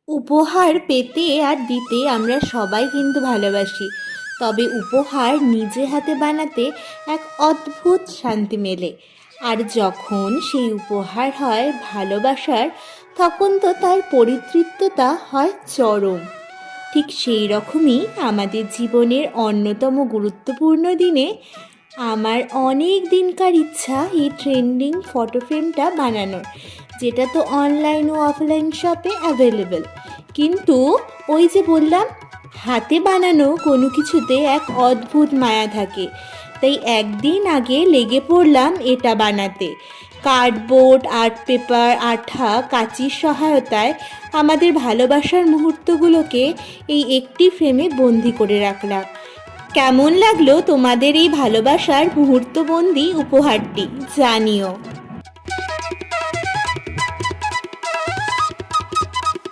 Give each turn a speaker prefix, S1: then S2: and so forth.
S1: উপহার পেতে আর দিতে আমরা সবাই কিন্তু ভালোবাসি, তবে উপহার নিজে হাতে বানাতে এক অদ্ভুত শান্তি মেলে। আর যখন সেই উপহার হয় ভালোবাসার, তখন তো তার পরিতৃপ্ততা হয় চরম। ঠিক সেই রকমই আমাদের জীবনের অন্যতম গুরুত্বপূর্ণ দিনে আমার অনেক দিনকার ইচ্ছা এই ট্রেন্ডিং ফটো ফ্রেমটা বানানোর, যেটা তো অনলাইন ও অফলাইন শপে অ্যাভেলেবেল। কিন্তু ওই যে বললাম, হাতে বানানো কোনো কিছুতে এক অদ্ভুত মায়া থাকে। তাই একদিন আগে লেগে পড়লাম এটা বানাতে। কার্ডবোর্ড, আর্ট পেপার, আঠা, কাঁচির সহায়তায় আমাদের ভালোবাসার মুহূর্তগুলোকে এই একটি ফ্রেমে বন্দি করে রাখলাম। কেমন লাগলো তোমাদের এই ভালোবাসার মুহূর্তবন্দি উপহারটি জানিও।